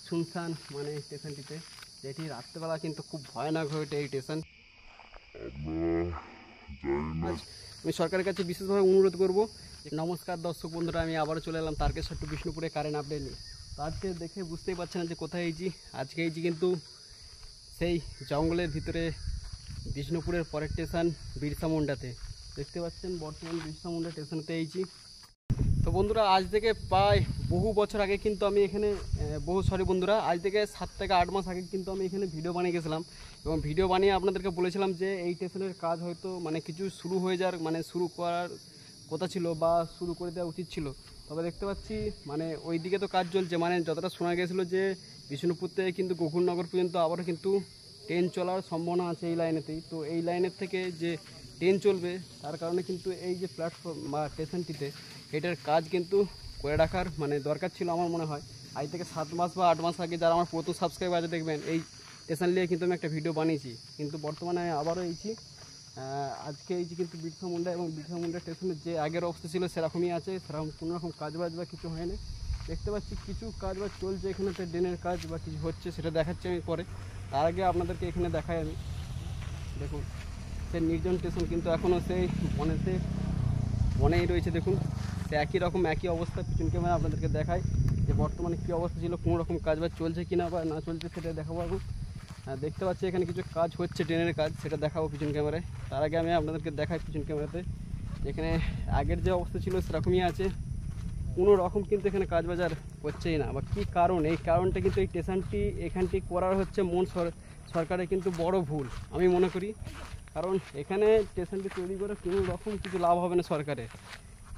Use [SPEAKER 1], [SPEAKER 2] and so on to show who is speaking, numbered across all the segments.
[SPEAKER 1] শুনশান মানে স্টেশনটিতে, যেটি রাত্রেবেলা কিন্তু খুব ভয়ানক হয়ে ওঠে এই স্টেশন। আমি সরকারের কাছে বিশেষভাবে অনুরোধ করব। নমস্কার দর্শক বন্ধুরা, আমি আবারও চলে এলাম তারকেশ্বর টু বিষ্ণুপুরে কারেন্ট আপডেট নিয়ে। তো আজকে দেখে বুঝতেই পারছেন যে কোথায় এইছি। আজকে এইছি কিন্তু সেই জঙ্গলের ভিতরে বিষ্ণুপুরের পরের স্টেশন বিরসা মুন্ডাতে। দেখতে পাচ্ছেন বর্তমান বিরসা মুন্ডা স্টেশনতে এইছি। তো বন্ধুরা, আজ থেকে প্রায় বহু বছর আগে কিন্তু আমি এখানে আজ থেকে 7 থেকে 8 মাস আগে কিন্তু আমি এখানে ভিডিও বানিয়ে গেছিলাম, এবং ভিডিও বানিয়ে আপনাদেরকে বলেছিলাম যে এই স্টেশনের কাজ হয়তো মানে কিছু শুরু হয়ে যাওয়ার মানে শুরু করার কথা ছিল বা শুরু করে দেওয়া উচিত ছিল। তবে দেখতে পাচ্ছি মানে ওই দিকে তো কাজ চলছে, মানে যতটা শোনা গেছিলো যে বিষ্ণুপুর থেকে কিন্তু গোকুলনগর পর্যন্ত আবারও কিন্তু ট্রেন চলার সম্ভাবনা আছে এই লাইনেতেই। তো এই লাইনের থেকে যে ট্রেন চলবে তার কারণে কিন্তু এই যে প্ল্যাটফর্ম বা স্টেশনটিতে এটার কাজ কিন্তু করে রাখার মানে দরকার ছিল আমার মনে হয়। আজ থেকে 7 মাস বা 8 মাস আগে যারা আমার প্রথম সাবস্ক্রাইবার আছে দেখবেন এই স্টেশন নিয়ে কিন্তু আমি একটা ভিডিও বানিয়েছি, কিন্তু বর্তমানে আবারও এইছি। আজকে এইছি কিন্তু বিরসা মুন্ডা, এবং বিরসা মুন্ডা স্টেশনের যে আগের অবস্থা ছিল সেরকমই আছে, সেরকম কোনো রকম কাজবাজ বা কিছু হয়নি। দেখতে পাচ্ছি কিছু কাজবাজ চলছে এখানেতে, ড্রেনের কাজ বা কিছু হচ্ছে সেটা দেখাচ্ছি আমি পরে। তার আগে আপনাদেরকে এখানে দেখাই আমি। দেখুন সে নির্জন স্টেশন কিন্তু এখনও সেই বনেই রয়েছে। দেখুন সে একই রকম একই অবস্থা। পিছন ক্যামেরা আপনাদেরকে দেখাই যে বর্তমানে কী অবস্থা ছিল, কোনো রকম কাজবাজ চলছে কিনা বা না চলছে সেটা দেখাবো এখন। দেখতে পাচ্ছি এখানে কিছু কাজ হচ্ছে, ট্রেনের কাজ, সেটা দেখাবো পিছন ক্যামেরায়। তার আগে আমি আপনাদেরকে দেখাই পিছন ক্যামেরাতে এখানে আগের যে অবস্থা ছিল সেরকমই আছে, কোনো রকম কিন্তু এখানে কাজ বাজার হচ্ছেই না। বা কী কারণ, এই কারণটা কিন্তু এই স্টেশনটি এখানটি করার হচ্ছে সরকারের কিন্তু বড় ভুল আমি মনে করি। কারণ এখানে স্টেশনটি তৈরি করে কোনো রকম কিছু লাভ হবে না সরকারের,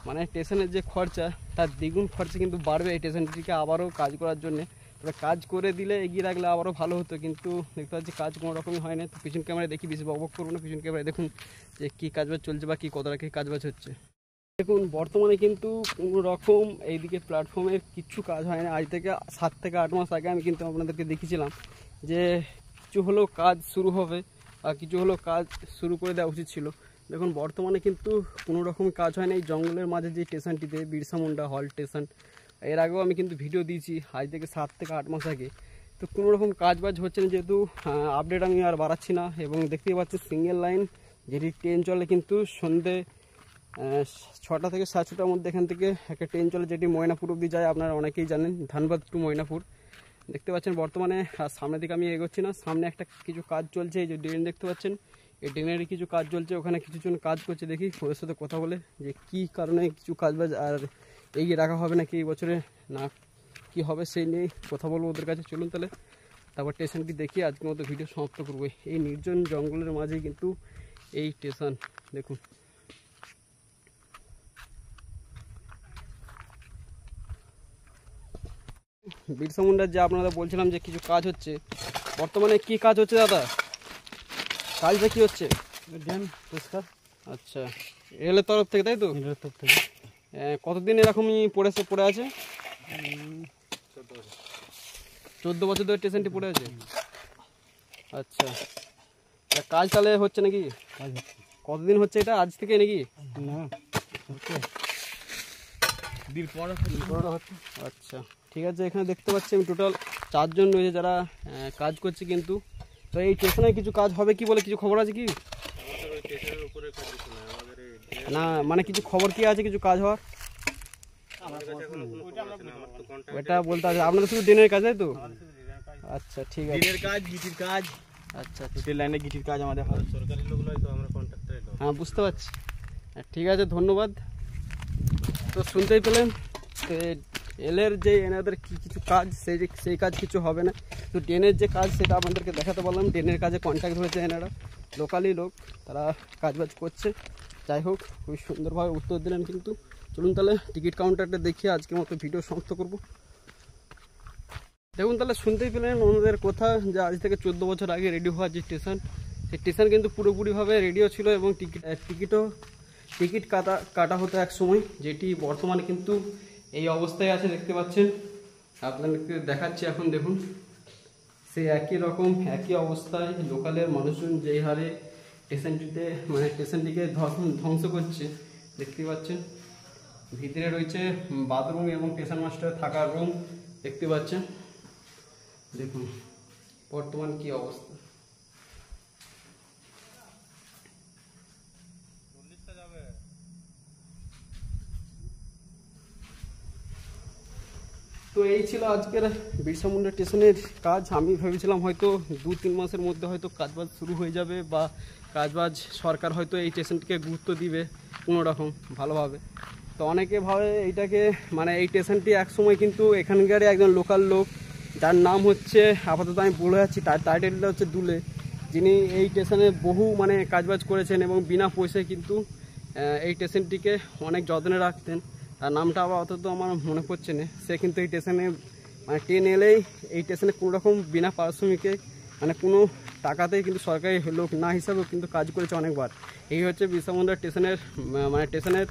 [SPEAKER 1] মানে স্টেশনের যে খরচা তার দ্বিগুণ খরচা কিন্তু বাড়বে এই স্টেশনটিকে আবারও কাজ করার জন্যে। তবে কাজ করে দিলে এগিয়ে রাখলে আবারও ভালো হতো, কিন্তু দেখতে পাচ্ছি কাজ কোনো রকমই হয় না। তো পিছন ক্যামেরায় দেখি, বেশি বকবক করবো না, পিছন ক্যামেরায় দেখুন যে কী কাজবাজ চলছে বা কী কতটা কী কাজবাজ হচ্ছে। দেখুন বর্তমানে কিন্তু কোনো রকম এইদিকে প্ল্যাটফর্মের কিছু কাজ হয় না। আজ থেকে 7 থেকে 8 মাস আগে আমি কিন্তু আপনাদেরকে দেখিয়েছিলাম যে কিছু হলেও কাজ শুরু হবে বা কিছু হলেও কাজ শুরু করে দেওয়া উচিত ছিল। দেখুন বর্তমানে কিন্তু কোনো রকম কাজ হয় না এই জঙ্গলের মাঝে যে স্টেশনটিতে বিরসা মুন্ডা হল স্টেশন। এর আগেও আমি কিন্তু ভিডিও দিয়েছি আজ থেকে 7 থেকে 8 মাস আগে। তো কোনো রকম কাজবাজ হচ্ছে না, যেহেতু আপডেট আমি আর বাড়াচ্ছি না। এবং দেখতেই পাচ্ছি সিঙ্গেল লাইন যেটি ট্রেন চলে কিন্তু সন্ধ্যে 6টা থেকে 6:30টার মধ্যে এখান থেকে একটা ট্রেন চলে, যেটি ময়নাপুর অবধি যায়। আপনারা অনেকেই জানেন, ধানবাদ টু ময়নাপুর। দেখতে পাচ্ছেন বর্তমানে আর সামনের দিকে আমি এগোচ্ছি না, সামনে একটা কিছু কাজ চলছে। এই যে ড্রেন দেখতে পাচ্ছেন, এই ড্রেনেরই কিছু কাজ চলছে, ওখানে কিছুজন কাজ করছে। দেখি ওদের সাথে কথা বলে যে কী কারণে কিছু কাজবাজ আর এগিয়ে রাখা হবে নাকি এই বছরে, না কি হবে সেই নিয়ে কথা বলবো ওদের কাছে। চলুন তাহলে তারপর স্টেশনটি দেখি আজকের মতো ভিডিও সমাপ্ত করবো। এই নির্জন জঙ্গলের মাঝেই কিন্তু এই স্টেশন। দেখুন বিরসা মুন্ডার যে আপনারা বলছিলাম যে কিছু কাজ হচ্ছে, বর্তমানে কি কাজ হচ্ছে দাদা? কাজটা কি হচ্ছে?
[SPEAKER 2] ড্যাম পরিষ্কার।
[SPEAKER 1] আচ্ছা, রেলের তরফ থেকে, তাই তো?
[SPEAKER 2] রেলের তরফ থেকে।
[SPEAKER 1] কতদিন এরকমই পড়ে আছে? 14 বছর ধরে স্টেশনটি পড়ে আছে। আচ্ছা, কাজ তাহলে হচ্ছে নাকি?
[SPEAKER 2] কাজ হচ্ছে।
[SPEAKER 1] কতদিন হচ্ছে এটা, আজ থেকে নাকি?
[SPEAKER 2] না হচ্ছে দিন পর হচ্ছে।
[SPEAKER 1] আচ্ছা ঠিক আছে। এখানে দেখতে পাচ্ছি আমি টোটাল 4 জন রয়েছে যারা কাজ করছে কিন্তু। তো এই স্টেশনে কিছু কাজ হবে কি বলে কিছু খবর আছে কি? না মানে কিছু খবর কি আছে কিছু কাজ হওয়ার? ওটা বলতে আছে আপনাদের শুধু ড্রেনের কাজ, তাই তো? আচ্ছা ঠিক আছে।
[SPEAKER 2] ড্রেনের কাজ, গিটির কাজ।
[SPEAKER 1] আচ্ছা
[SPEAKER 2] হোটেল লাইনে গিটির কাজ আমাদের হয়।
[SPEAKER 3] সরকারি লোক নয় তো, আমরা কন্ট্রাক্টর।
[SPEAKER 1] হ্যাঁ বুঝতে পারছি, ঠিক আছে ধন্যবাদ। তো শুনতেই পেলেন এলের যে এনাদের কিছু কাজ, সেই কাজ কিছু হবে না। তো ড্রেনের যে কাজ সেটা আপনাদেরকে দেখাতে পারলাম। ড্রেনের কাজে কন্ট্যাক্ট হয়েছে এনারা, লোকালি লোক, তারা কাজবাজ করছে। যাই হোক, খুবই সুন্দরভাবে উত্তর দিলেন কিন্তু। চলুন তাহলে টিকিট কাউন্টারটা দেখিয়ে আজকের মতো ভিডিও সমাপ্ত করব। দেখুন তাহলে শুনতেই পেলেন ওনাদের কথা যে আজ থেকে 14 বছর আগে রেডি হওয়া যে স্টেশন, সেই স্টেশন কিন্তু পুরোপুরিভাবে রেডিও ছিল, এবং টিকিট কাটা হতো এক সময়, যেটি বর্তমানে কিন্তু এই অবস্থায় আছে। দেখতে পাচ্ছেন, আপনাদেরকে দেখাচ্ছি এখন। দেখুন সেই একই রকম একই অবস্থায় লোকালের মানুষজন যেই হারে স্টেশনটিকে ধ্বংস করছে দেখতে পাচ্ছেন। ভিতরে রয়েছে বাথরুম এবং স্টেশন মাস্টার থাকার রুম দেখতে পাচ্ছেন। দেখুন বর্তমান কি অবস্থা। তো এই ছিল আজকের বিরসা মুন্ডা স্টেশনের কাজ। আমি ভেবেছিলাম হয়তো 2-3 মাসের মধ্যে হয়তো কাজবাজ শুরু হয়ে যাবে, বা কাজবাজ সরকার হয়তো এই স্টেশনটিকে গুরুত্ব দিবে কোনো রকম ভালোভাবে। তো অনেকে ভাবে এইটাকে মানে এই স্টেশনটি একসময় কিন্তু এখানকারই একজন লোকাল লোক, যার নাম হচ্ছে আপাতত আমি বলে যাচ্ছি, তার টাইটেলটা হচ্ছে দুলে, যিনি এই স্টেশনে বহু মানে কাজবাজ করেছেন এবং বিনা পয়সায় কিন্তু এই স্টেশনটিকে অনেক যত্নে রাখতেন। তার নামটা আবার অত আমার মনে পড়ছে না। সে কিন্তু এই স্টেশনে মানে ট্রেন এলেই এই স্টেশনে কোনো রকম বিনা পারিশ্রমিকে মানে কোনো টাকাতেই কিন্তু সরকারি লোক না হিসাবেও কিন্তু কাজ করেছে অনেকবার। এই হচ্ছে বিরসা মুন্ডা স্টেশনের মানে স্টেশনের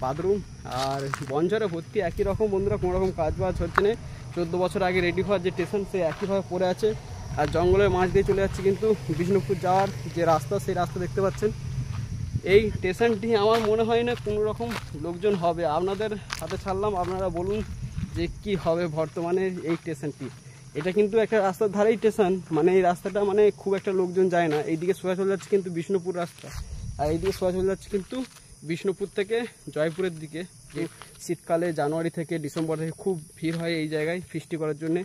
[SPEAKER 1] বাথরুম। আর বনঝড়ে ভর্তি একই রকম বন্ধুরা, কোনো রকম কাজ বাজ হচ্ছে না। 14 বছর আগে রেডি হওয়ার যে স্টেশন সে একইভাবে পড়ে আছে। আর জঙ্গলের মাঝ দিয়ে চলে যাচ্ছে কিন্তু বিষ্ণুপুর যাওয়ার যে রাস্তা, সেই রাস্তা দেখতে পাচ্ছেন। এই স্টেশনটি আমার মনে হয় না কোনো রকম লোকজন হবে। আপনাদের হাতে ছাড়লাম, আপনারা বলুন যে কি হবে বর্তমানে এই স্টেশনটি। এটা কিন্তু একটা রাস্তার ধারেই স্টেশন, মানে এই রাস্তাটা মানে খুব একটা লোকজন যায় না। এইদিকে সোজা চলে যাচ্ছে কিন্তু বিষ্ণুপুর রাস্তা, আর এইদিকে সোজা চলে যাচ্ছে কিন্তু বিষ্ণুপুর থেকে জয়পুরের দিকে। শীতকালে জানুয়ারি থেকে ডিসেম্বর থেকে খুব ভিড় হয় এই জায়গায়, ফিস্টি করার জন্যে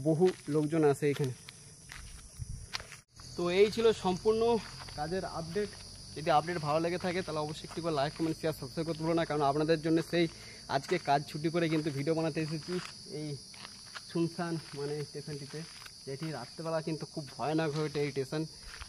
[SPEAKER 1] বহু লোকজন আসে এখানে। তো এই ছিল সম্পূর্ণ কাজের আপডেট। যদি আপডেট ভালো লেগে থাকে তাহলে অবশ্যই একটু করে লাইক, কমেন্ট, শেয়ার, সাবস্ক্রাইব করতে ভুলো না, কারণ আপনাদের জন্য সেই আজকে কাজ ছুটি করে কিন্তু ভিডিও বানাতে এসেছি এই শুনশান মানে স্টেশনটিতে, যেটি রাত্রেবেলা কিন্তু খুব ভয়ানক হয়ে ওঠে এই স্টেশন।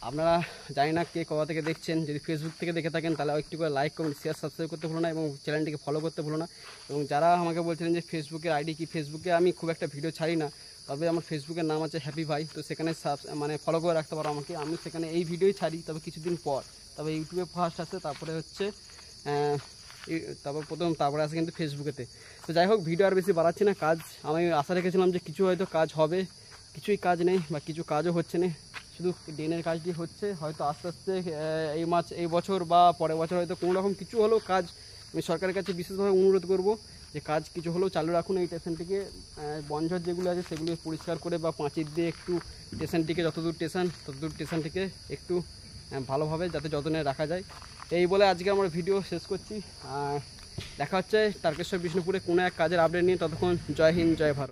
[SPEAKER 1] আপনারা জানি না কে কোথা থেকে দেখছেন, যদি ফেসবুক থেকে দেখে থাকেন তাহলে একটু করে লাইক, কমেন্ট, শেয়ার, সাবস্ক্রাইব করতে ভুলো না, এবং চ্যানেলটিকে ফলো করতে ভুলো না। এবং যারা আমাকে বলছিলেন যে ফেসবুকের আইডি কি, ফেসবুকে আমি খুব একটা ভিডিও ছাড়ি না, তবে আমার ফেসবুকের নাম আছে হ্যাপি ভাই, তো সেখানে মানে ফলো করে রাখতে পারো আমাকে। আমি সেখানে এই ভিডিওই ছাড়ি, তবে কিছুদিন পর, তবে ইউটিউবে ফার্স্ট আসে, তারপরে হচ্ছে তারপরে আসে কিন্তু ফেসবুকেতে। তো যাই হোক, ভিডিও আর বেশি বাড়াচ্ছি না। কাজ আমি আশা রেখেছিলাম যে কিছু হয়তো কাজ হবে, কিছুই কাজ নেই বা কিছু কাজও হচ্ছে না, শুধু ড্রেনের কাজটি হচ্ছে। হয়তো আস্তে আস্তে এই বছর বা পরের বছর হয়তো কোনো রকম কিছু হলেও কাজ, আমি সরকারের কাছে বিশেষভাবে অনুরোধ করব যে কাজ কিছু হলেও চালু রাখুন এই স্টেশনটিকে। বনঝড় যেগুলো আছে সেগুলো পরিষ্কার করে বা পাঁচিল দিয়ে একটু স্টেশনটিকে ততদূর স্টেশনটিকে একটু ভালোভাবে যাতে যত্নে রাখা যায়। এই বলে আজকে আমার ভিডিও শেষ করছি। দেখা হচ্ছে তারকেশ্বর বিষ্ণুপুরে কোনো এক কাজের আপডেট নিয়ে। ততক্ষণ জয় হিন্দ, জয় ভারত।